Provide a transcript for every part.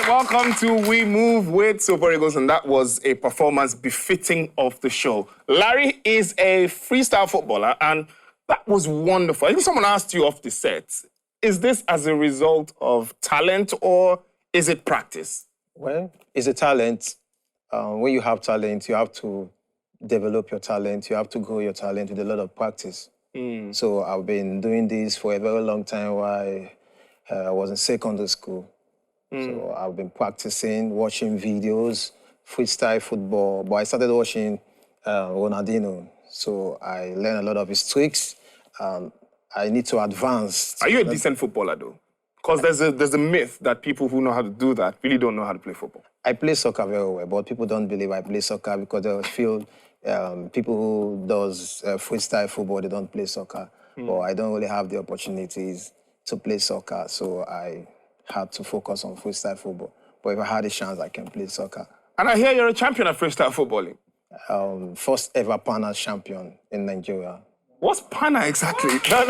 welcome to We Move with Super Eagles, and that was a performance befitting of the show. Larry is a freestyle footballer, and that was wonderful. I think someone asked you off the set, is this as a result of talent or is it practice? Well, it's a talent. When you have talent, you have to develop your talent. You have to grow your talent with a lot of practice. So I've been doing this for a very long time while I was in secondary school. So I've been practicing, watching videos, freestyle football, but I started watching Ronaldinho. So I learned a lot of his tricks. I need to advance. Are you a decent footballer, though? Because there's a myth that people who know how to do that really don't know how to play football. I play soccer very well, but people don't believe I play soccer because they feel people who does freestyle football, they don't play soccer. But I don't really have the opportunities to play soccer, so I had to focus on freestyle football. But if I had a chance, I can play soccer. And I hear you're a champion at freestyle footballing. First ever Pana champion in Nigeria. What's Pana exactly? Can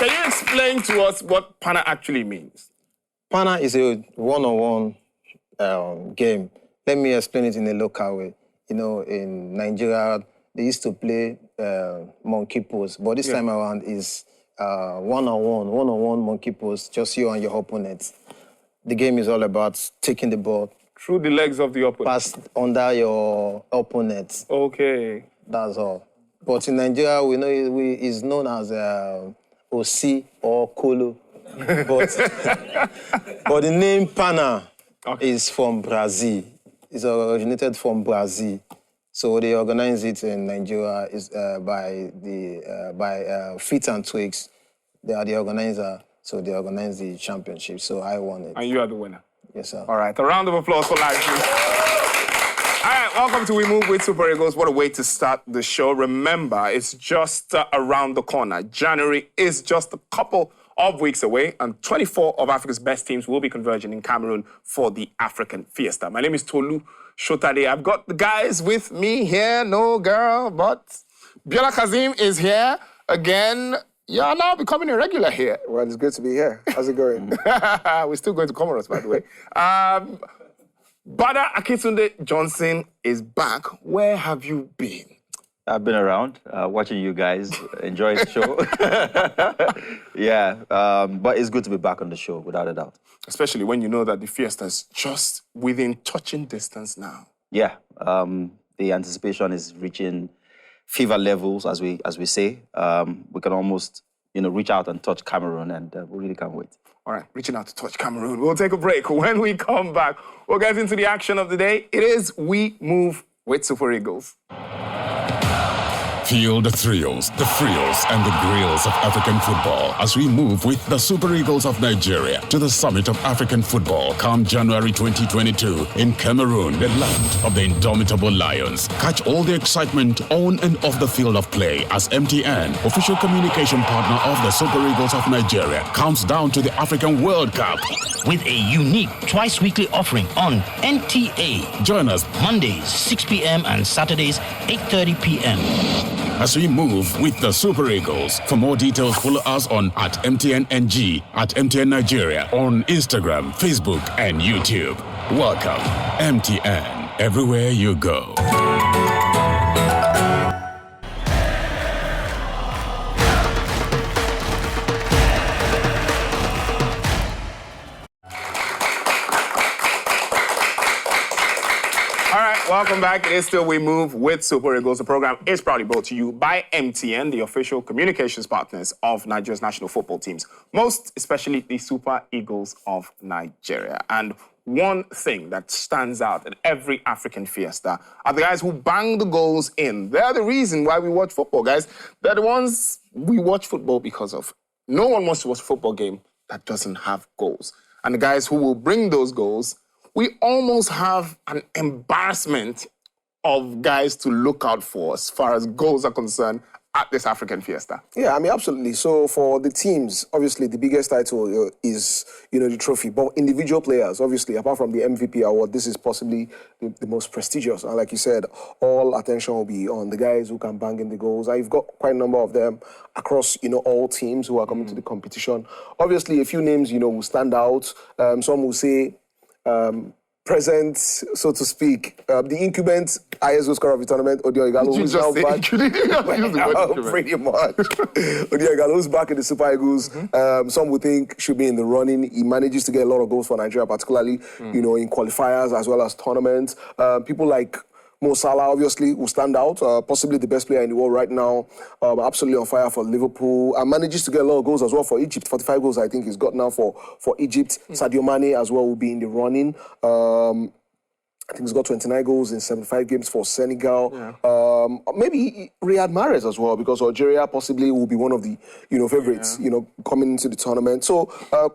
you explain to us what Pana actually means? Pana is a one-on-one game. Let me explain it in a local way. You know, in Nigeria, they used to play monkey pose, but this time around is one-on-one monkey pose, just you and your opponent. The game is all about taking the ball through the legs of the opponent. Pass under your opponent. Okay. That's all. But in Nigeria, we know it's known as Osi or Kolo. But the name Pana is from Brazil. It's originated from Brazil. So they organize it in Nigeria by Fit and Twigs. They are the organizer, so they organize the championship. So I won it. And you are the winner? Yes, sir. All right, a round of applause for Larry, please. All right, welcome to We Move with Super Eagles. What a way to start the show. Remember, it's just around the corner. January is just a couple of weeks away, and 24 of Africa's best teams will be converging in Cameroon for the African Fiesta. My name is Tolu Shotade. I've got the guys with me here. No girl, but Biola Kazim is here again. You're now becoming a regular here. Well, it's good to be here. How's it going? We're still going to Comoros, by the way. Bada Akitunde Johnson is back. Where have you been? I've been around, watching you guys, enjoying the show. But it's good to be back on the show, without a doubt. Especially when you know that the Fiesta is just within touching distance now. Yeah, the anticipation is reaching fever levels, as we say. We can almost, reach out and touch Cameroon, and we really can't wait. All right, reaching out to touch Cameroon. We'll take a break. When we come back, we'll get into the action of the day. It is We Move with Super Eagles. Feel the thrills, the frills, and the grills of African football as we move with the Super Eagles of Nigeria to the Summit of African Football come January 2022 in Cameroon, the land of the indomitable Lions. Catch all the excitement on and off the field of play as MTN, official communication partner of the Super Eagles of Nigeria, counts down to the African World Cup with a unique twice-weekly offering on NTA. Join us Mondays, 6 p.m. and Saturdays, 8:30 p.m. as we move with the Super Eagles. For more details, follow us on @MTNNG, @MTN Nigeria, on Instagram, Facebook, and YouTube. Welcome, MTN, everywhere you go. Welcome back. It is still We Move with Super Eagles. The program is proudly brought to you by MTN, the official communications partners of Nigeria's national football teams, most especially the Super Eagles of Nigeria. And one thing that stands out at every African Fiesta are the guys who bang the goals in. They're the reason why we watch football, guys. They're the ones we watch football because of. No one wants to watch a football game that doesn't have goals. And the guys who will bring those goals, we almost have an embarrassment of guys to look out for as far as goals are concerned at this African Fiesta? Yeah, I mean, absolutely. So for the teams, obviously the biggest title is, the trophy. But individual players, obviously, apart from the MVP award, this is possibly the most prestigious. And like you said, all attention will be on the guys who can bang in the goals. I've got quite a number of them across, all teams who are coming to the competition. Obviously, a few names, will stand out. Some will say, present, so to speak, the incumbent highest goal scorer of the tournament, Odion Ighalo, who's now back. Pretty much. Odion Ighalo, who's back in the Super Eagles. Some would think should be in the running. He manages to get a lot of goals for Nigeria, particularly, in qualifiers as well as tournaments. People like Mo Salah, obviously, will stand out. Possibly the best player in the world right now. Absolutely on fire for Liverpool. And manages to get a lot of goals as well for Egypt. 45 goals, I think, he's got now for Egypt. Sadio Mane as well will be in the running. I think he's got 29 goals in 75 games for Senegal. Maybe Riyad Mahrez as well, because Algeria possibly will be one of the favorites, coming into the tournament. So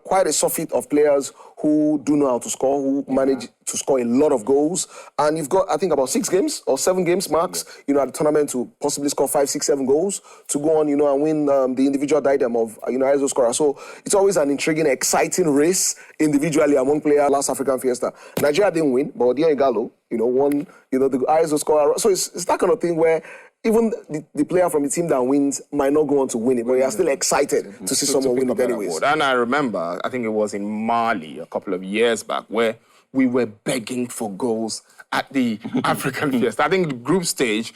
quite a surfeit of players who do know how to score, who manage to score a lot of goals. And you've got, I think, about 6 games or 7 games max, at the tournament to possibly score 5, 6, 7 goals to go on, and win the individual diadem of, highest goal scorer. So it's always an intriguing, exciting race individually among players. Last African Fiesta, Nigeria didn't win, but Odion Ighalo, won, the highest goal scorer. So it's that kind of thing where even the player from the team that wins might not go on to win it, but you're still excited to see someone win it anyways. And I remember, I think it was in Mali a couple of years back, where we were begging for goals at the African Fiesta. I think the group stage,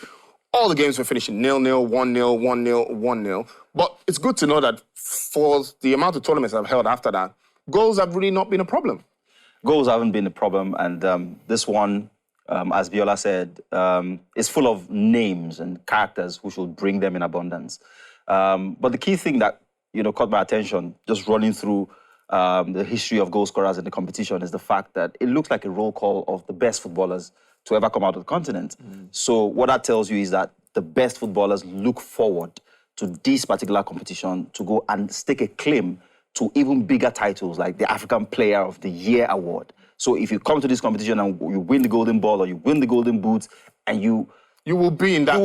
all the games were finishing 0-0, 1-0, 1-0, 1-0. But it's good to know that for the amount of tournaments I've held after that, goals have really not been a problem. Goals haven't been a problem, and this one, as Viola said, is full of names and characters who should bring them in abundance. But the key thing that caught my attention, just running through the history of goal scorers in the competition, is the fact that it looks like a roll call of the best footballers to ever come out of the continent. So what that tells you is that the best footballers look forward to this particular competition to go and stake a claim to even bigger titles like the African Player of the Year award. So if you come to this competition and you win the Golden Ball or you win the Golden Boot, and you will be in that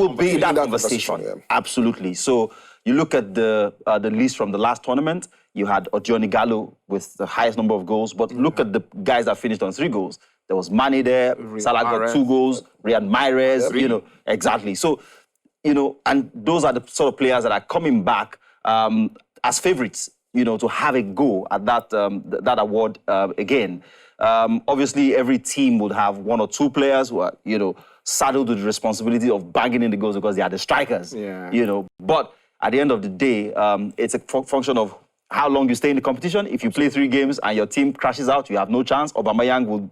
conversation. Yeah. Absolutely. So you look at the list from the last tournament, you had Odion Ighalo with the highest number of goals, but look at the guys that finished on 3 goals. There was Mane there, Salah got 2 goals, Riyad Mahrez, exactly. So, and those are the sort of players that are coming back as favorites, to have a go at that award again. Obviously, every team would have 1 or 2 players who are, saddled with the responsibility of banging in the goals because they are the strikers, But at the end of the day, it's a function of how long you stay in the competition. If you play 3 games and your team crashes out, you have no chance. Aubameyang will,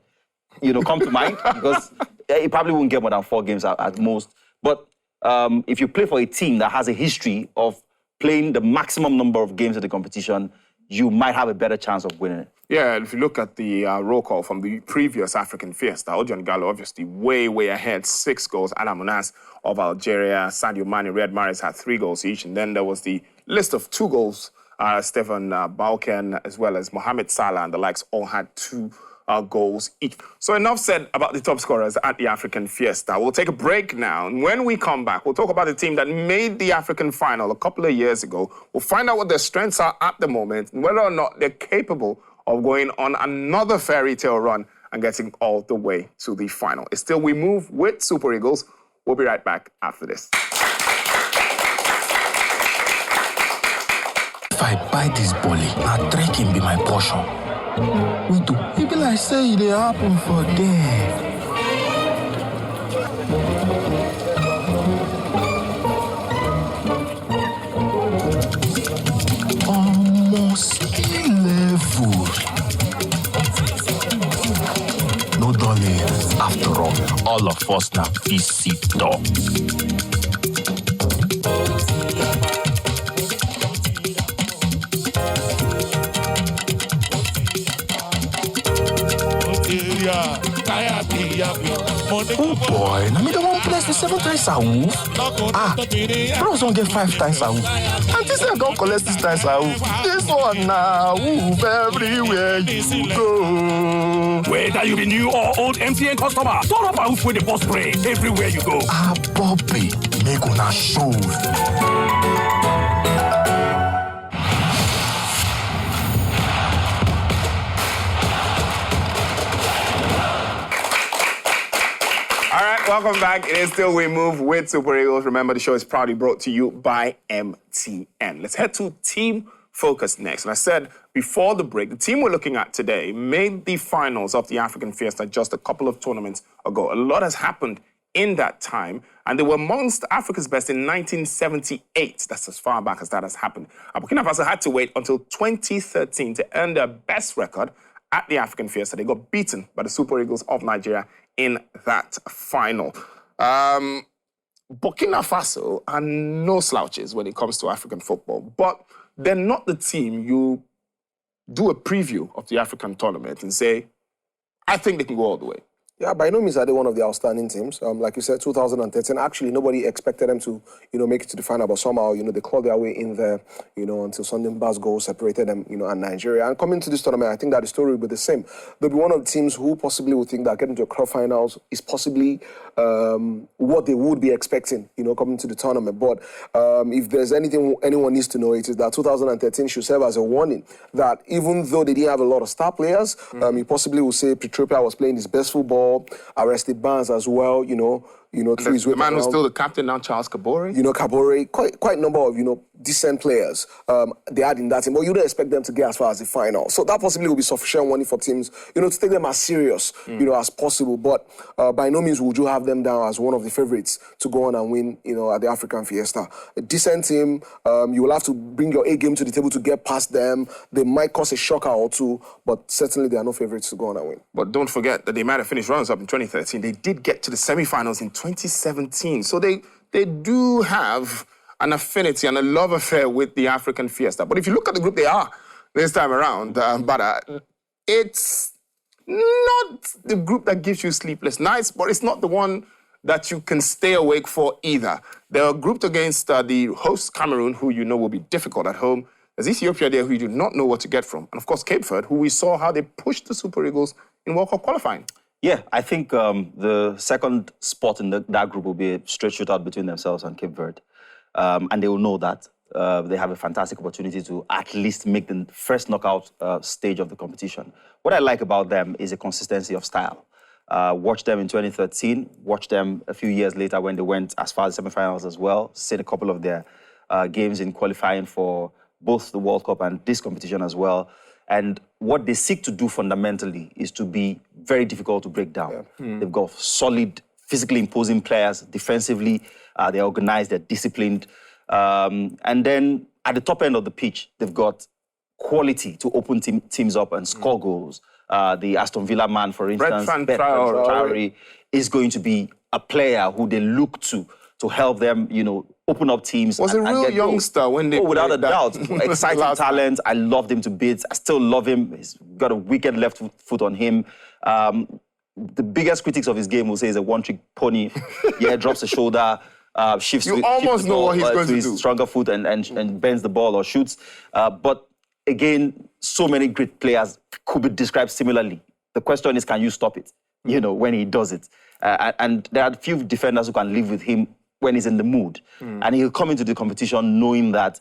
come to mind because he probably won't get more than 4 games at most. But if you play for a team that has a history of playing the maximum number of games in the competition, you might have a better chance of winning it. Yeah, if you look at the roll call from the previous African Fiesta, Odion Ighalo obviously way ahead, 6 goals. Alain Mounas of Algeria, Sadio Mane, Riyad Mahrez had 3 goals each. And then there was the list of 2 goals. Stefan Balken, as well as Mohamed Salah and the likes, all had 2 goals each. So enough said about the top scorers at the African Fiesta. We'll take a break now. And when we come back, we'll talk about the team that made the African final a couple of years ago. We'll find out what their strengths are at the moment and whether or not they're capable of going on another fairy tale run and getting all the way to the final. It's still We Move with Super Eagles. We'll be right back after this. If I buy this bully, now drinking be my portion. We do. It be like say it happen for them. Almost level. No darling. After all of us now visitor. Oh boy, now me the one place with 7 times a woof. Bros don't get 5 times a woof. And this I don't collect 6 times a woof. This one now, woof everywhere you go. Whether you be new or old MTN customer, turn up a woof with the boss spray everywhere you go. Bobby, make una show. All right, welcome back. It is still We Move with Super Eagles. Remember, the show is proudly brought to you by MTN. Let's head to Team Focus next. And I said before the break, the team we're looking at today made the finals of the African Fiesta just a couple of tournaments ago. A lot has happened in that time, and they were amongst Africa's best in 1978. That's as far back as that has happened. Burkina Faso had to wait until 2013 to earn their best record at the African Fiesta. They got beaten by the Super Eagles of Nigeria in that final. Burkina Faso are no slouches when it comes to African football, but they're not the team you do a preview of the African tournament and say, I think they can go all the way. Yeah, by no means are they one of the outstanding teams. Like you said, 2013, actually nobody expected them to, make it to the final, but somehow, they clawed their way in there, until Sunday Ba's goal separated them, and Nigeria. And coming to this tournament, I think that the story will be the same. They'll be one of the teams who possibly would think that getting to the quarterfinals is possibly what they would be expecting, coming to the tournament. But if there's anything anyone needs to know, it is that 2013 should serve as a warning that even though they didn't have a lot of star players, you possibly would say Petropia was playing his best football. Arrested Barnes as well, through his the man who's still the captain now, Charles Kabore. Kabore, quite a number of, decent players they had in that team. But you don't expect them to get as far as the final. So that possibly will be sufficient warning for teams, to take them as serious, as possible. But by no means would you have them down as one of the favorites to go on and win, at the African Fiesta. A decent team, you will have to bring your A game to the table to get past them. They might cause a shocker or two, but certainly they are no favorites to go on and win. But don't forget that they might have finished runners-up in 2013. They did get to the semi-finals in 2017. So they do have an affinity and a love affair with the African Fiesta. But if you look at the group they are this time around, it's not the group that gives you sleepless nights, but it's not the one that you can stay awake for either. They are grouped against the host Cameroon, who will be difficult at home. There's Ethiopia there, who you do not know what to get from. And of course, Cape Verde, who we saw how they pushed the Super Eagles in World Cup qualifying. Yeah, I think the second spot in that group will be a straight shootout between themselves and Cape Verde. And they will know that. They have a fantastic opportunity to at least make the first knockout stage of the competition. What I like about them is a consistency of style. Watch them in 2013, watch them a few years later when they went as far as semifinals as well, seen a couple of their games in qualifying for both the World Cup and this competition as well. And what they seek to do fundamentally is to be very difficult to break down. Yeah. They've got solid, physically imposing players. Defensively, they're organized, they're disciplined. And then at the top end of the pitch, they've got quality to open teams up and score goals. The Aston Villa man, for instance, Traore, is going to be a player who they look to help them, open up teams. Was a real youngster goals. When they without a doubt. Exciting talent. I loved him to bits. I still love him. He's got a wicked left foot on him. The biggest critics of his game will say he's a one-trick pony. Drops the shoulder, shifts you almost know what he's going to do. His stronger foot and bends the ball or shoots. But again, so many great players could be described similarly. The question is, can you stop it? When he does it. And there are a few defenders who can live with him when he's in the mood. And he'll come into the competition knowing that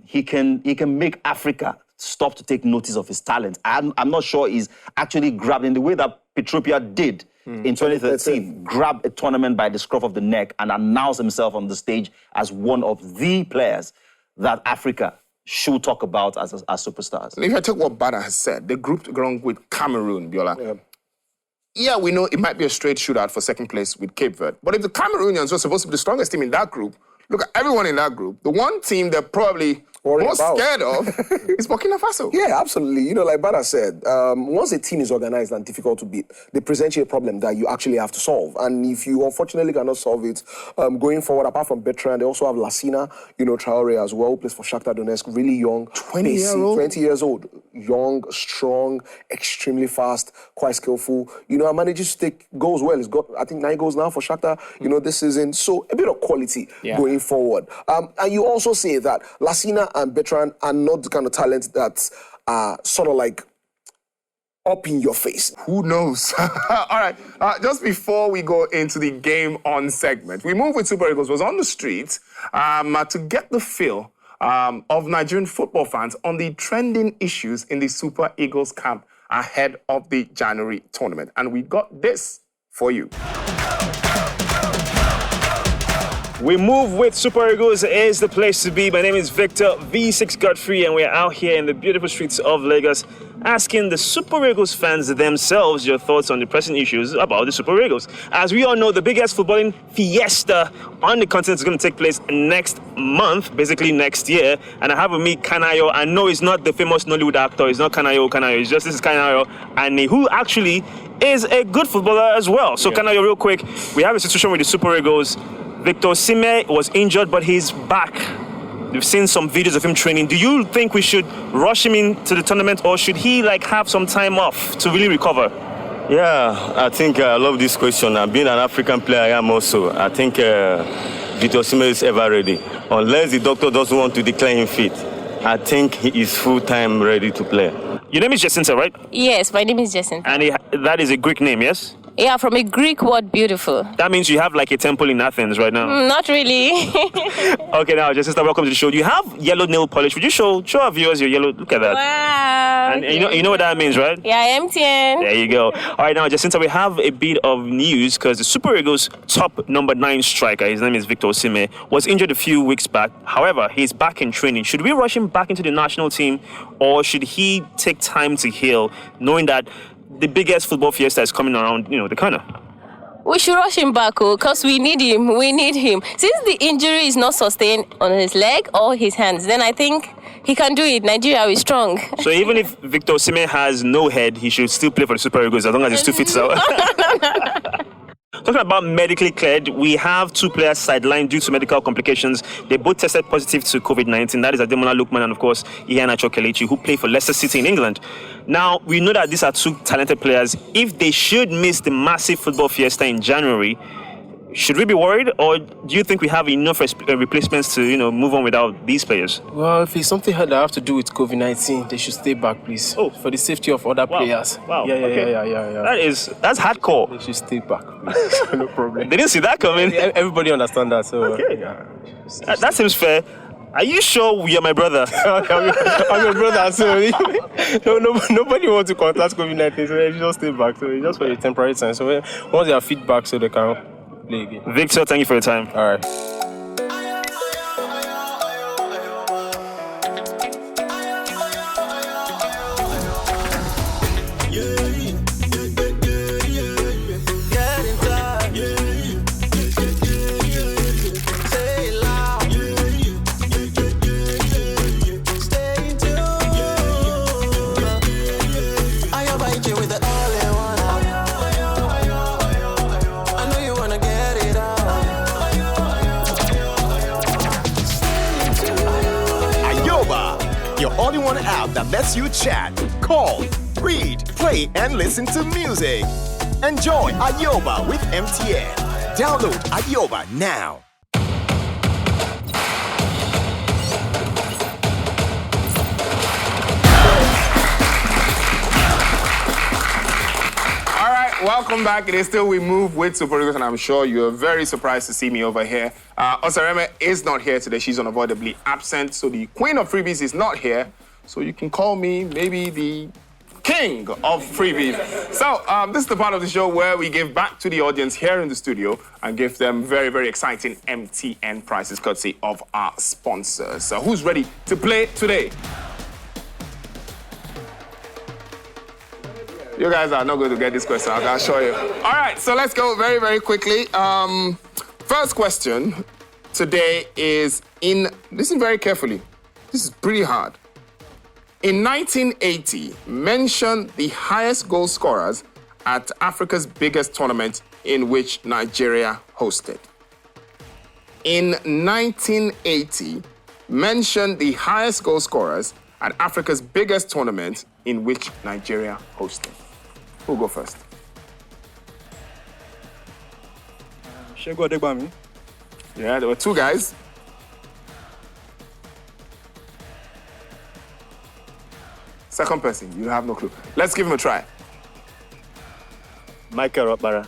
he can make Africa stop to take notice of his talent. I'm not sure he's actually grabbed in the way that Petropia did in 2013, grab a tournament by the scruff of the neck and announce himself on the stage as one of the players that Africa should talk about as superstars. And if I take what Bada has said, they grouped along with Cameroon, Biola. Yeah, we know it might be a straight shootout for second place with Cape Verde. But if the Cameroonians were supposed to be the strongest team in that group, look at everyone in that group. The one team that probably worrying Most about. scared of is Burkina Faso. Yeah, absolutely. You know, like Bada said, once a team is organized and difficult to beat, they present you a problem that you actually have to solve. And if you unfortunately cannot solve it, going forward, apart from Bertrand, they also have Lassina, you know, Traore as well, who plays for Shakhtar Donetsk, really young. 20 years old. Young, strong, extremely fast, quite skillful. You know, and manages to take goals well. He's got, I think, 9 goals now for Shakhtar, you know, this season. So a bit of quality going forward. And you also say that Lassina and Bertrand are not the kind of talent that are sort of like up in your face. Who knows? All right, just before we go into the game on segment, we move with Super Eagles was on the street to get the feel of Nigerian football fans on the trending issues in the Super Eagles camp ahead of the January tournament. And we got this for you. We move with Super Eagles is the place to be. My name is Victor V6 Godfrey, and we're out here in the beautiful streets of Lagos asking the Super Eagles fans themselves your thoughts on the pressing issues about the Super Eagles. As we all know, the biggest footballing fiesta on the continent is going to take place next month, basically next year. And I have with me Kanayo. I know it's not the famous Nollywood actor. It's not Kanayo. It's just this is Kanayo, and who actually is a good footballer as well. So Kanayo, real quick, we have a situation with the Super Eagles. Victor Osimhen was injured, but he's back. We've seen some videos of him training. Do you think we should rush him into the tournament, or should he have some time off to really recover? Yeah, I think I love this question. Being an African player, I am also. I think Victor Osimhen is ever ready. Unless the doctor doesn't want to declare him fit, I think he is full-time ready to play. Your name is Jacinta, right? Yes, my name is Jacinta. And that is a Greek name, yes? Yeah, from a Greek word, beautiful. That means you have a temple in Athens right now. Not really. Okay, now, Jacinta, welcome to the show. You have yellow nail polish. Would you show our viewers your yellow? Look at that. Wow. And you know what that means, right? Yeah, MTN. There you go. All right, now, Jacinta, we have a bit of news because the Super Eagles' top number 9 striker, his name is Victor Osimhen, was injured a few weeks back. However, he's back in training. Should we rush him back into the national team, or should he take time to heal, knowing that the biggest football fiesta is coming around, the corner? We should rush him back, because we need him. We need him. Since the injury is not sustained on his leg or his hands, then I think he can do it. Nigeria is strong. So even if Victor Osimhen has no head, he should still play for the Super Eagles as long as he's 2 feet out. Talking about medically cleared, we have 2 players sidelined due to medical complications. They both tested positive to COVID-19. That is Ademola Lookman and, of course, Iheanacho Kelechi, who play for Leicester City in England. Now, we know that these are 2 talented players. If they should miss the massive football fiesta in January, should we be worried, or do you think we have enough replacements to, move on without these players? Well, if it's something that have to do with COVID-19, they should stay back, please. Oh, for the safety of other players. Wow. Yeah. That's hardcore. They should stay back, please. No problem. They didn't see that coming. Everybody understand that. So okay. That seems fair. Are you sure you're my brother? I'm your brother, so nobody wants to contact COVID-19, so they just stay back. So it's just for a temporary time. So once they are feedback, so they can play again. Victor, thank you for your time. All right. All-in-one app that lets you chat, call, read, play, and listen to music. Enjoy Ayoba with MTN. Download Ayoba now. All right, welcome back. It is still We Move with Super Eagles, and I'm sure you're very surprised to see me over here. Osareme is not here today. She's unavoidably absent, so the queen of freebies is not here. So you can call me maybe the king of freebies. So this is the part of the show where we give back to the audience here in the studio and give them very, very exciting MTN prizes courtesy of our sponsors. So who's ready to play today? You guys are not going to get this question, I can assure you. All right, so let's go very, very quickly. First question today is listen very carefully. This is pretty hard. In 1980, mention the highest goal scorers at Africa's biggest tournament in which Nigeria hosted. In 1980, mention the highest goal scorers at Africa's biggest tournament in which Nigeria hosted. Who'll go first? Shegu Adegbami. Yeah, there were two guys. Second person, you have no clue. Let's give him a try. Michael Okpara.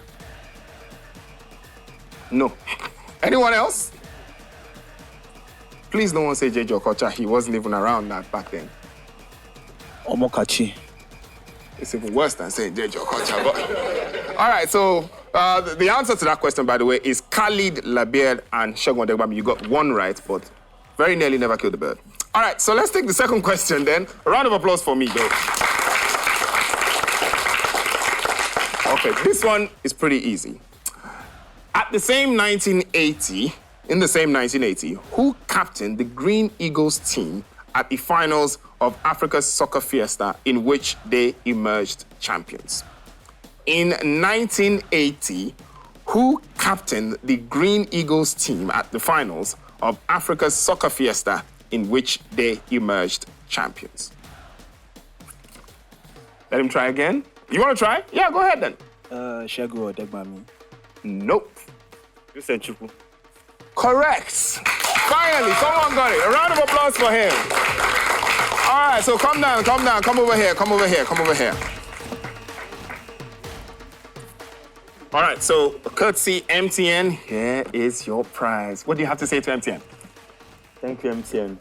No. Anyone else? Please no one say J.J. Okocha. He wasn't even around that back then. Omokachi. It's even worse than saying J.J. Okocha. But... All right, so the answer to that question, by the way, is Khalid Labied and Shegu Adegbami. You got one right, but very nearly never killed the bird. All right, so let's take the second question then. A round of applause for me, though. Okay, this one is pretty easy. In the same 1980, who captained the Green Eagles team at the finals of Africa's Soccer Fiesta in which they emerged champions? In 1980, who captained the Green Eagles team at the finals of Africa's Soccer Fiesta in which they emerged champions? Let him try again. You want to try? Yeah, go ahead then. Shegu Adegbami. Nope. You said Chukwu. Correct. Finally, someone got it. A round of applause for him. All right, so come down. Come over here. All right, so courtesy MTN, here is your prize. What do you have to say to MTN? Thank you, MTN.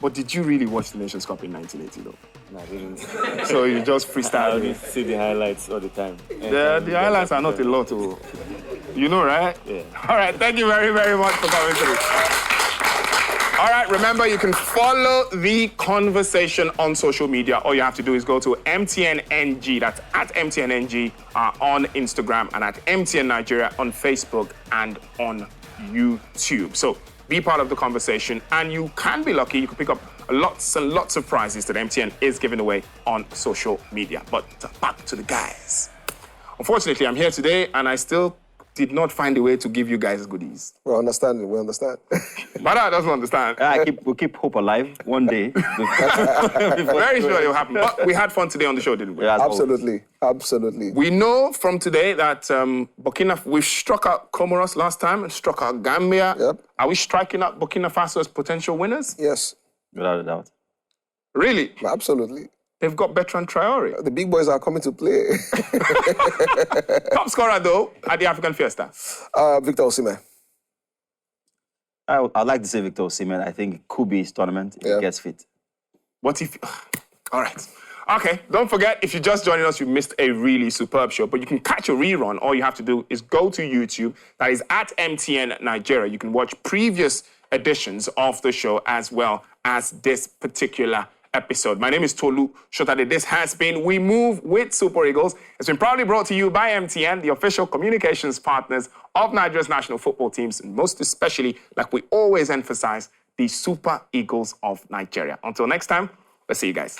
But did you really watch the Nations Cup in 1980, though? No, I didn't. So you just I freestyle only it? see the highlights all the time. The highlights are not a lot, oh. You know, right? Yeah. All right, thank you very, very much for coming through. All right, remember, you can follow the conversation on social media. All you have to do is go to MTNNG, that's at MTNNG on Instagram, and at MTN Nigeria on Facebook and on YouTube. So be part of the conversation, and you can be lucky. You can pick up lots and lots of prizes that MTN is giving away on social media. But back to the guys. Unfortunately, I'm here today, and I still did not find a way to give you guys goodies. We understand. Bada doesn't understand. We'll keep hope alive one day. Very sure it will happen. But we had fun today on the show, didn't we? Yeah, Absolutely. We know from today that we've struck out Comoros last time and struck out Gambia. Yep. Are we striking out Burkina Faso as potential winners? Yes. Without a doubt. Really? Absolutely. They've got Bertrand Traore. The big boys are coming to play. Top scorer, though, at the African Fiesta? Victor Osimhen. I'd like to say Victor Osimhen. I think it could be his tournament if he gets fit. What if... All right. Okay, don't forget, if you're just joining us, you missed a really superb show, but you can catch a rerun. All you have to do is go to YouTube. That is at MTN Nigeria. You can watch previous editions of the show as well as this particular episode. My name is Tolu Shotade. This has been We Move with Super Eagles. It's been proudly brought to you by MTN, the official communications partners of Nigeria's national football teams, and most especially, like we always emphasize, the Super Eagles of Nigeria. Until next time, let's see you guys.